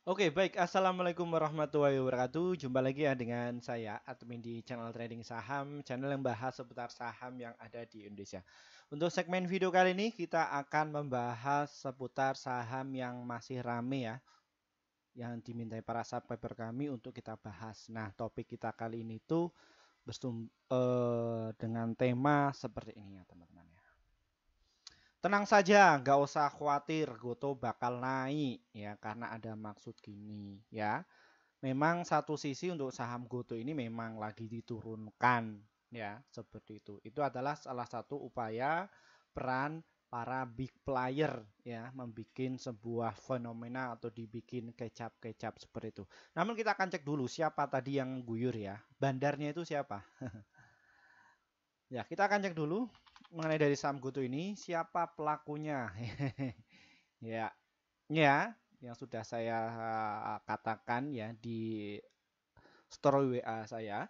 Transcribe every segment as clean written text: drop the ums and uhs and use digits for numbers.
Oke, baik. Assalamualaikum warahmatullahi wabarakatuh. Jumpa lagi ya dengan saya, admin di channel trading saham, channel yang bahas seputar saham yang ada di Indonesia. Untuk segmen video kali ini, kita akan membahas seputar saham yang masih rame ya, yang dimintai para subscriber kami untuk kita bahas. Nah, topik kita kali ini tuh dengan tema seperti ini ya, teman-teman ya. Tenang saja, nggak usah khawatir, Goto bakal naik ya, karena ada maksud gini ya. Memang satu sisi untuk saham GoTo ini memang lagi diturunkan ya, seperti itu. Itu adalah salah satu upaya peran para big player ya, membuat sebuah fenomena atau dibikin kecap-kecap seperti itu. Namun kita akan cek dulu siapa tadi yang guyur ya. Bandarnya itu siapa? Ya, kita akan cek dulu mengenai dari saham GoTo ini siapa pelakunya. Ya, ya, yang sudah saya katakan ya di story WA saya.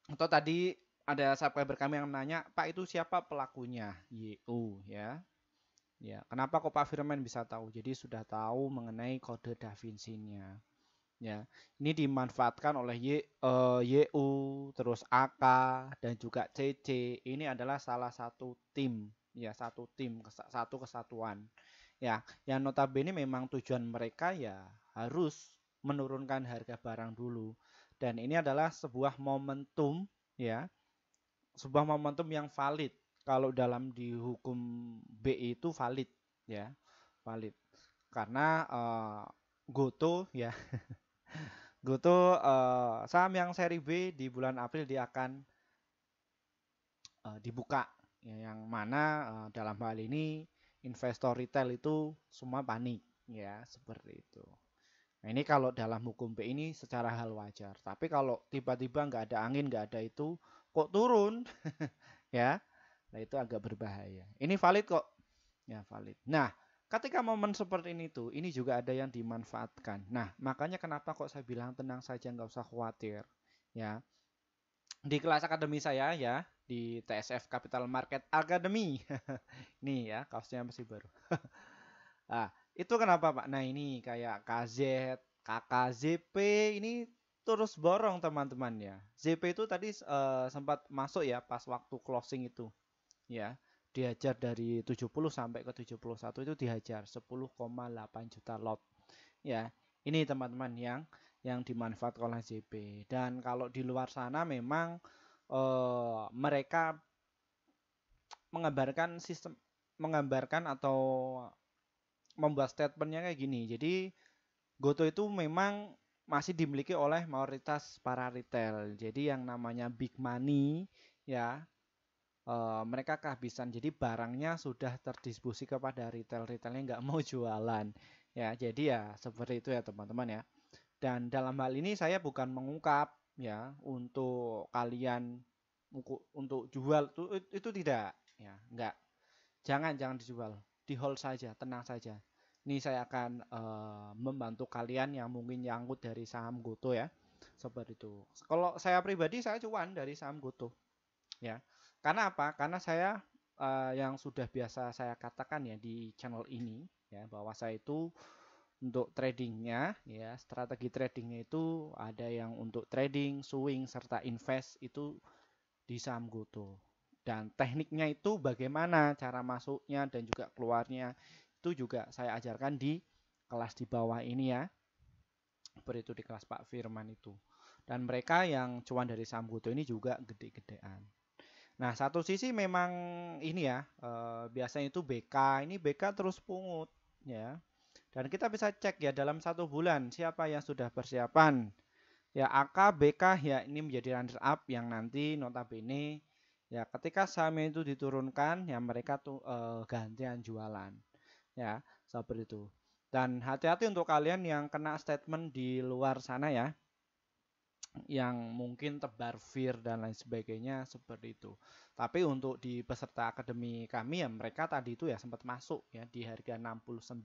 Atau tadi ada subscriber kami yang nanya, Pak itu siapa pelakunya? YU ya. Ya, kenapa kok Pak Firman bisa tahu? Jadi sudah tahu mengenai kode Da Vinci-nya. Ya, ini dimanfaatkan oleh YU, terus AK dan juga CC. Ini adalah salah satu tim, ya satu tim, satu kesatuan. Ya, yang notabene memang tujuan mereka ya harus menurunkan harga barang dulu. Dan ini adalah sebuah momentum ya, sebuah momentum yang valid. Kalau dalam di hukum BI itu valid ya, valid. Karena Goto ya, Goto saham yang seri B di bulan April dia akan dibuka ya, yang mana dalam hal ini investor retail itu semua panik ya, seperti itu. Nah, ini kalau dalam hukum B ini secara hal wajar. Tapi kalau tiba-tiba nggak ada angin, nggak ada itu, kok turun, ya, nah itu agak berbahaya. Ini valid kok, ya valid. Nah, ketika momen seperti ini tuh, ini juga ada yang dimanfaatkan. Nah, makanya kenapa kok saya bilang tenang saja, nggak usah khawatir, ya. Di kelas akademi saya ya, di TSF Capital Market Academy, nih ya, kaosnya masih baru. Ah, itu kenapa Pak? Nah ini kayak KZ, KKZP ini terus borong teman-teman ya. ZP itu tadi sempat masuk ya pas waktu closing itu ya. Dihajar dari 70 sampai ke 71 itu dihajar 10,8 juta lot. Ya, ini teman-teman yang dimanfaatkan oleh ZP. Dan kalau di luar sana memang mereka menggambarkan sistem menggambarkan atau membuat statementnya kayak gini. Jadi Goto itu memang masih dimiliki oleh mayoritas para retail. Jadi yang namanya big money ya, mereka kehabisan. Jadi barangnya sudah terdistribusi kepada retail-retailnya nggak mau jualan. Ya, jadi ya seperti itu ya teman-teman ya. Dan dalam hal ini saya bukan mengungkap ya untuk kalian untuk jual itu tidak ya, enggak. Jangan dijual, di hold saja, tenang saja. Ini saya akan membantu kalian yang mungkin nyangkut dari saham Goto ya. Seperti itu. Kalau saya pribadi saya cuan dari saham Goto ya. Karena apa? Karena saya yang sudah biasa saya katakan ya di channel ini ya, bahwa saya itu untuk tradingnya ya, strategi tradingnya itu ada yang untuk trading, swing serta invest itu di saham Goto. Dan tekniknya itu bagaimana cara masuknya dan juga keluarnya itu juga saya ajarkan di kelas di bawah ini ya. Seperti itu di kelas Pak Firman itu. Dan mereka yang cuan dari saham Goto ini juga gede-gedean. Nah, satu sisi memang ini ya, biasanya itu BK, ini BK terus pungut ya. Dan kita bisa cek ya dalam satu bulan siapa yang sudah persiapan. Ya AK, BK ya ini menjadi runner up yang nanti notabene ya ketika sahamnya itu diturunkan ya mereka tuh gantian jualan ya seperti itu. Dan hati-hati untuk kalian yang kena statement di luar sana ya, yang mungkin tebar fear dan lain sebagainya seperti itu. Tapi untuk di peserta akademi kami ya mereka tadi itu ya sempat masuk ya di harga 69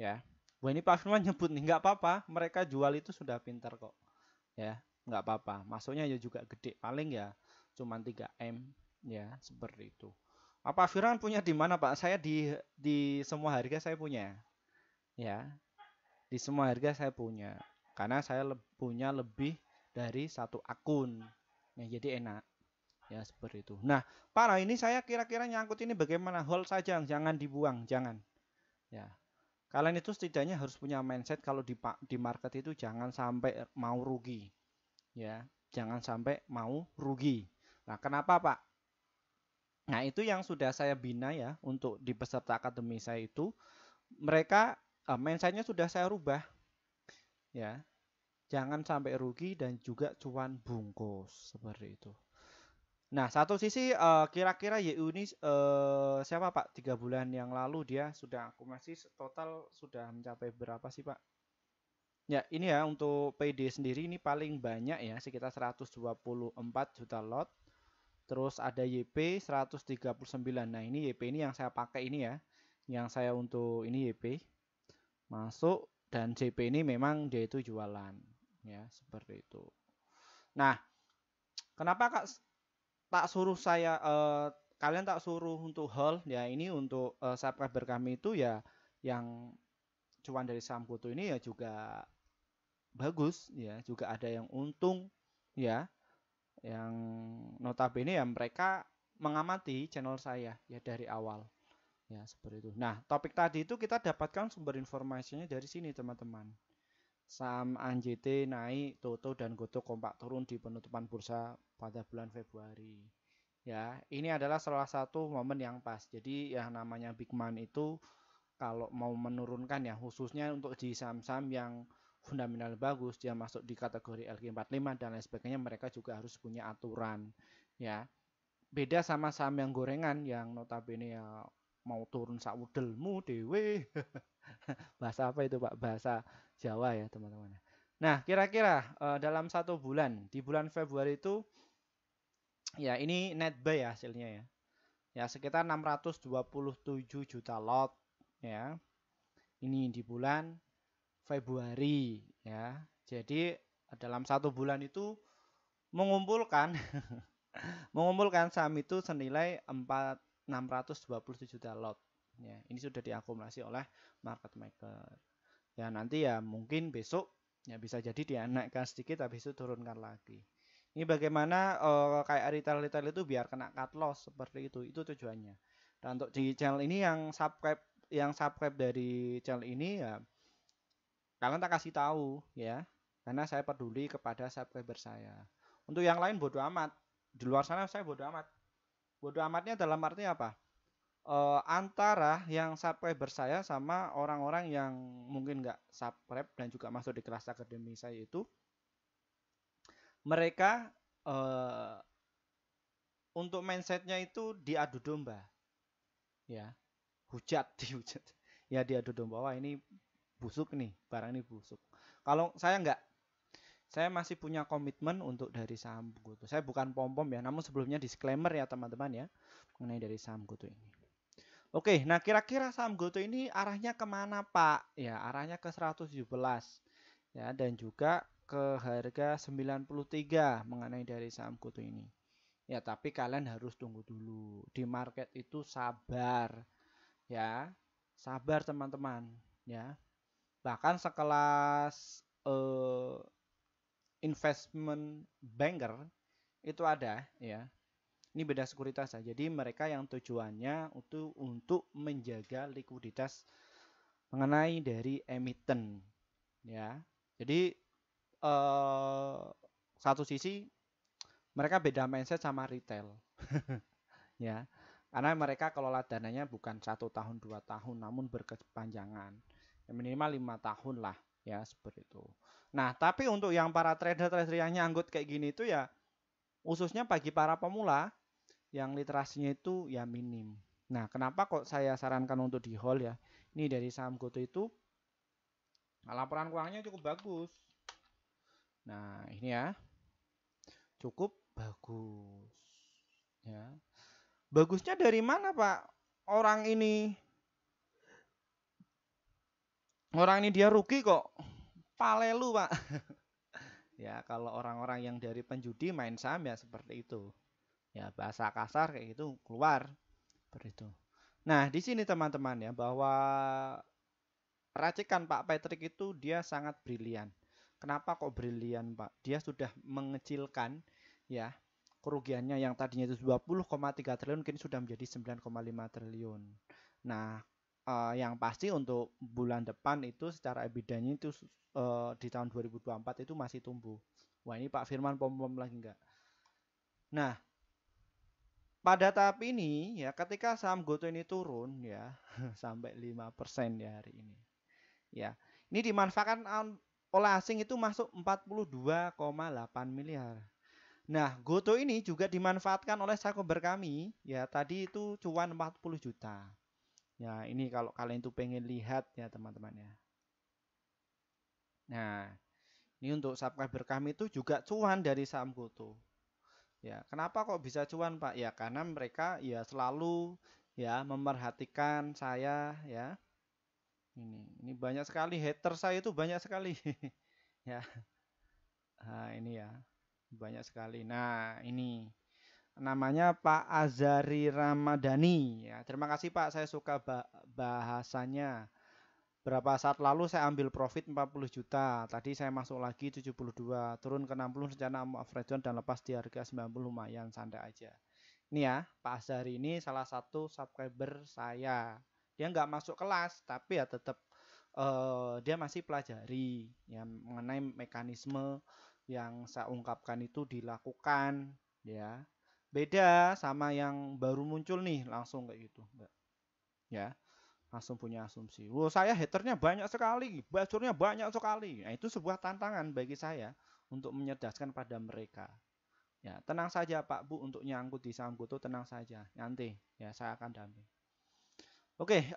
ya. Wah ini Pak Firman nyebut nih nggak apa-apa, mereka jual itu sudah pintar kok ya, nggak apa-apa. Masuknya ya juga gede, paling ya cuma 3 M ya seperti itu. Apa Firman punya di mana Pak? Saya di semua harga saya punya ya. Di semua harga saya punya. Karena saya punya lebih dari satu akun. Ya, jadi enak. Ya, seperti itu. Nah, para ini saya kira-kira nyangkut ini bagaimana? Hold saja, jangan dibuang, jangan. Ya. Kalian itu setidaknya harus punya mindset kalau di market itu jangan sampai mau rugi. Ya, jangan sampai mau rugi. Nah, kenapa, Pak? Nah, itu yang sudah saya bina ya untuk di peserta akademi saya itu, mereka mindsetnya sudah saya rubah ya. Jangan sampai rugi dan juga cuan bungkus seperti itu. Nah, satu sisi kira-kira YU ini siapa Pak? 3 bulan yang lalu dia sudah akumulasi total sudah mencapai berapa sih Pak? Ya, ini ya untuk PD sendiri ini paling banyak ya, sekitar 124 juta lot. Terus ada YP 139. Nah, ini YP ini yang saya pakai ini ya. Yang saya untuk ini YP masuk dan JP ini memang dia itu jualan ya, seperti itu. Nah, kenapa Kak tak suruh saya kalian tak suruh untuk hold ya, ini untuk subscriber kami itu ya yang cuan dari saham GoTo ini ya juga bagus ya, juga ada yang untung ya, yang notabene ya mereka mengamati channel saya ya dari awal ya, seperti itu. Nah, topik tadi itu kita dapatkan sumber informasinya dari sini teman-teman. Saham ANJT naik, Toto dan GoTo kompak turun di penutupan bursa pada bulan Februari. Ya, ini adalah salah satu momen yang pas. Jadi yang namanya big man itu kalau mau menurunkan ya, khususnya untuk di saham-saham yang fundamental bagus, dia masuk di kategori LQ45 dan lain sebagainya, mereka juga harus punya aturan ya. Beda sama saham yang gorengan yang notabene ya mau turun saudelmu dewe. Bahasa apa itu Pak? Bahasa Jawa ya teman-teman. Nah, kira-kira dalam 1 bulan, di bulan Februari itu ya ini net buy ya hasilnya ya. Ya sekitar 627 juta lot ya. Ini di bulan Februari ya. Jadi dalam 1 bulan itu mengumpulkan mengumpulkan saham itu senilai 627 juta lot. Ya, ini sudah diakumulasi oleh market maker. Ya nanti ya mungkin besok ya bisa jadi dia naikkan sedikit habis itu turunkan lagi. Ini bagaimana kayak retail-retail itu biar kena cut loss seperti itu tujuannya. Dan untuk di channel ini yang subscribe dari channel ini ya kalian tak kasih tahu ya, karena saya peduli kepada subscriber saya. Untuk yang lain bodoh amat. Di luar sana saya bodoh amat. Bodoh amatnya dalam arti apa? Antara yang subscriber saya sama orang-orang yang mungkin nggak subscribe dan juga masuk di kelas akademi saya itu, mereka untuk mindsetnya itu diadu domba, ya, dihujat, ya diadu domba. Wah ini busuk nih, barang ini busuk. Kalau saya nggak, saya masih punya komitmen untuk dari saham GoTo. Saya bukan pom-pom ya, namun sebelumnya disclaimer ya teman-teman ya, mengenai dari saham GoTo ini. Oke, nah kira-kira saham GoTo ini arahnya kemana Pak? Ya, arahnya ke 117 ya, dan juga ke harga 93 mengenai dari saham GoTo ini. Ya, tapi kalian harus tunggu dulu. Di market itu sabar ya. Sabar teman-teman ya. Bahkan sekelas investment banker itu ada ya. Ini beda sekuritas ya. Jadi mereka yang tujuannya untuk menjaga likuiditas mengenai dari emiten ya. Jadi satu sisi mereka beda mindset sama retail ya. Karena mereka kelola dananya bukan 1 tahun 2 tahun namun berkepanjangan. Ya, minimal 5 tahun lah ya, seperti itu. Nah, tapi untuk yang para trader-trader yang nyangkut kayak gini itu ya khususnya bagi para pemula yang literasinya itu ya minim. Nah, kenapa kok saya sarankan untuk di hold ya? Ini dari saham GoTo itu laporan keuangannya cukup bagus. Nah, ini ya. Cukup bagus. Ya. Bagusnya dari mana, Pak? Orang ini dia rugi kok. Palelu, Pak. Ya, kalau orang-orang yang dari penjudi main saham ya seperti itu. Ya, bahasa kasar kayak gitu keluar seperti itu. Nah, di sini teman-teman ya bahwa racikan Pak Patrick itu dia sangat brilian. Kenapa kok brilian, Pak? Dia sudah mengecilkan ya kerugiannya yang tadinya itu 20,3 triliun kini sudah menjadi 9,5 triliun. Nah, yang pasti untuk bulan depan itu secara EBITDA-nya itu di tahun 2024 itu masih tumbuh. Wah, ini Pak Firman pom-pom lagi enggak? Nah, pada tahap ini ya ketika saham GoTo ini turun ya sampai 5% ya hari ini. Ya, ini dimanfaatkan oleh asing itu masuk 42,8 miliar. Nah, GoTo ini juga dimanfaatkan oleh stakeholder kami, ya tadi itu cuan 40 juta. Ya, ini kalau kalian itu pengen lihat ya teman-teman ya. Nah, ini untuk subscriber kami itu juga cuan dari saham GoTo. Ya, kenapa kok bisa cuan, Pak? Ya, karena mereka ya selalu ya memerhatikan saya ya. Ini banyak sekali hater saya itu banyak sekali. Ya. Nah, ini ya. Banyak sekali. Nah, ini namanya Pak Azari Ramadhani ya. Terima kasih Pak, saya suka bahasanya. Berapa saat lalu saya ambil profit 40 juta. Tadi saya masuk lagi 72, turun ke 60 rencana average dan lepas di harga 90 lumayan santai aja. Ini ya, Pak Azari ini salah satu subscriber saya. Dia nggak masuk kelas, tapi ya tetap dia masih pelajari ya mengenai mekanisme yang saya ungkapkan itu dilakukan ya. Beda sama yang baru muncul nih langsung kayak gitu. Enggak. Ya, langsung punya asumsi. Wah, saya haternya banyak sekali, bacurnya banyak sekali. Nah, itu sebuah tantangan bagi saya untuk menyerdaskan pada mereka. Ya, tenang saja Pak Bu untuk nyangkut di saham GoTo, tenang saja. Nanti ya saya akan damping. Oke,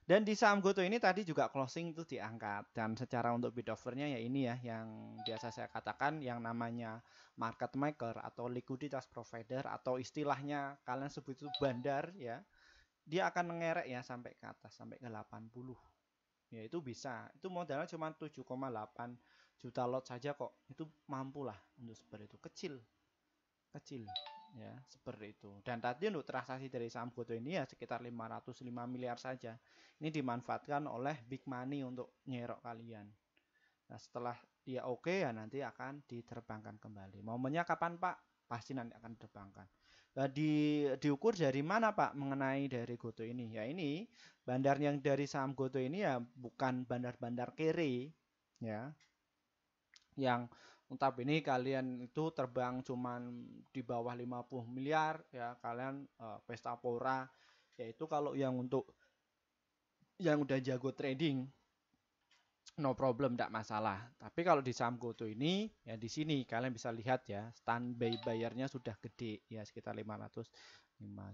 dan di saham GoTo ini tadi juga closing itu diangkat dan secara untuk bid offernya ya ini ya yang biasa saya katakan yang namanya market maker atau likuiditas provider atau istilahnya kalian sebut itu bandar ya. Dia akan mengerek ya sampai ke atas sampai ke 80. Ya itu bisa. Itu modalnya cuma 7,8 juta lot saja kok. Itu mampu lah untuk seperti itu. Kecil, kecil ya seperti itu. Dan tadi untuk transaksi dari saham GoTo ini ya sekitar 505 miliar saja. Ini dimanfaatkan oleh big money untuk nyerok kalian. Nah, setelah dia oke ya nanti akan diterbangkan kembali. Momennya kapan Pak? Pasti nanti akan diterbangkan. Nah, diukur dari mana Pak mengenai dari GoTo ini? Ya ini bandar yang dari saham GoTo ini ya bukan bandar-bandar kere ya yang notabene kalian itu terbang cuman di bawah 50 miliar ya kalian pesta pora yaitu kalau yang untuk yang udah jago trading no problem tidak masalah tapi kalau di saham GoTo ini ya di sini kalian bisa lihat ya standby bayarnya sudah gede ya sekitar 505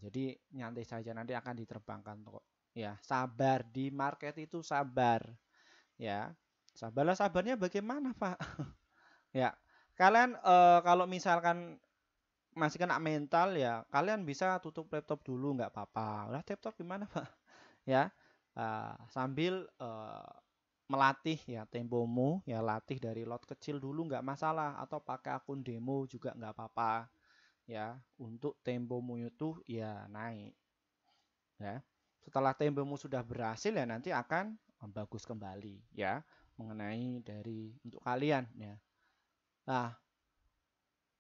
jadi nyantai saja nanti akan diterbangkan kok ya sabar di market itu sabar ya sabarlah sabarnya bagaimana Pak. Ya, kalian kalau misalkan masih kena mental ya, kalian bisa tutup laptop dulu nggak apa-apa. Lah laptop gimana Pak? Ya, sambil melatih ya tempomu, ya latih dari lot kecil dulu nggak masalah atau pakai akun demo juga nggak apa-apa ya. Untuk tempomu itu ya naik ya. Setelah tempomu sudah berhasil ya nanti akan bagus kembali ya mengenai dari untuk kalian ya. Nah,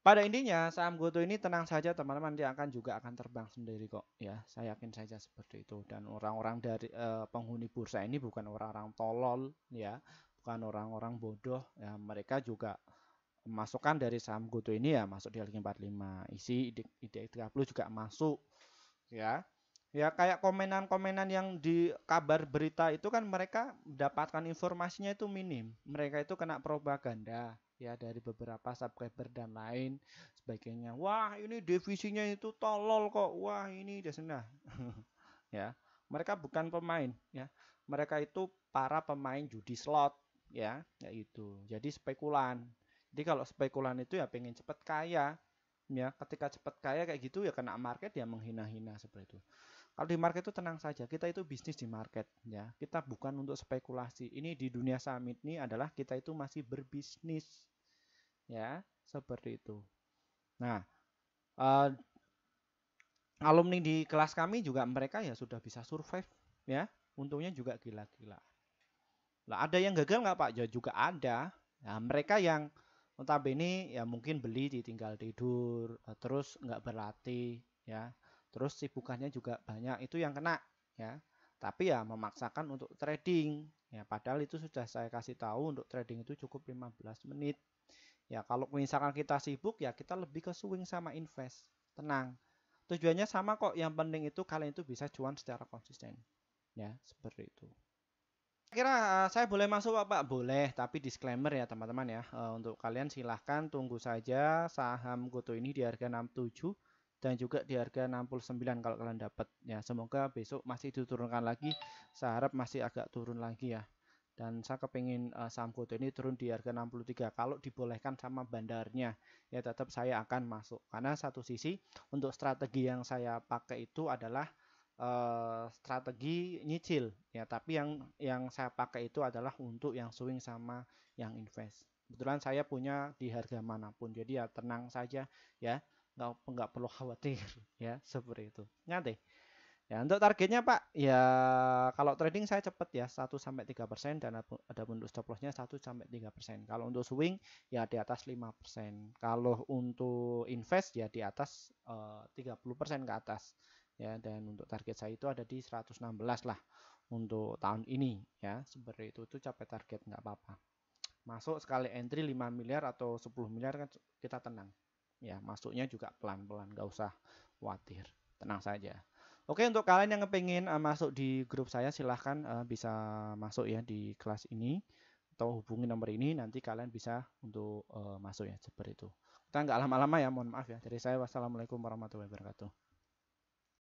pada intinya saham GoTo ini tenang saja teman-teman dia akan juga akan terbang sendiri kok ya saya yakin saja seperti itu dan orang-orang dari penghuni bursa ini bukan orang-orang tolol ya bukan orang-orang bodoh ya mereka juga masukkan dari saham GoTo ini ya masuk di link 45 isi IDX 30 juga masuk ya ya kayak komenan-komenan yang di kabar berita itu kan mereka mendapatkan informasinya itu minim mereka itu kena propaganda ya dari beberapa subscriber dan lain sebagainya wah ini divisinya itu tolol kok wah ini desena ya mereka bukan pemain ya mereka itu para pemain judi slot ya itu jadi spekulan jadi kalau spekulan itu ya pengen cepet kaya ya ketika cepet kaya kayak gitu ya kena market ya menghina-hina seperti itu kalau di market itu tenang saja kita itu bisnis di market ya kita bukan untuk spekulasi ini di dunia saham ini adalah kita itu masih berbisnis ya seperti itu nah alumni di kelas kami juga mereka ya sudah bisa survive ya untungnya juga gila-gila. Lah ada yang gagal nggak Pak? Ya juga ada. Nah, mereka yang notabene ya mungkin beli ditinggal tidur, terus nggak berlatih, ya. Terus sibukannya juga banyak, itu yang kena, ya. Tapi ya memaksakan untuk trading, ya. Padahal itu sudah saya kasih tahu untuk trading itu cukup 15 menit. Ya kalau misalkan kita sibuk ya kita lebih ke swing sama invest. Tenang. Tujuannya sama kok. Yang penting itu kalian itu bisa cuan secara konsisten. Ya, seperti itu. Kira saya boleh masuk Pak? Boleh, tapi disclaimer ya teman-teman ya. Untuk kalian silahkan tunggu saja saham Goto ini di harga 67 dan juga di harga 69 kalau kalian dapat. Ya, semoga besok masih diturunkan lagi. Saya harap masih agak turun lagi ya. Dan saya kepingin saham Goto ini turun di harga 63. Kalau dibolehkan sama bandarnya, ya tetap saya akan masuk. Karena satu sisi untuk strategi yang saya pakai itu adalah strategi nyicil ya, tapi yang saya pakai itu adalah untuk yang swing sama yang invest. Kebetulan saya punya di harga manapun, jadi ya tenang saja ya, nggak perlu khawatir ya, seperti itu. Nanti ya untuk targetnya Pak, ya kalau trading saya cepet ya 1-3% dan ada untuk stop lossnya 1-3%. Kalau untuk swing ya di atas 5%. Kalau untuk invest ya di atas 30% ke atas. Ya, dan untuk target saya itu ada di 116 lah untuk tahun ini ya, seperti itu capai target nggak apa-apa. Masuk sekali entry 5 miliar atau 10 miliar kan kita tenang. Ya, masuknya juga pelan-pelan, nggak usah khawatir. Tenang saja. Oke, untuk kalian yang kepingin masuk di grup saya silahkan bisa masuk ya di kelas ini atau hubungi nomor ini, nanti kalian bisa untuk masuk ya, seperti itu. Kita nggak lama-lama ya, mohon maaf ya. Dari saya wassalamualaikum warahmatullahi wabarakatuh.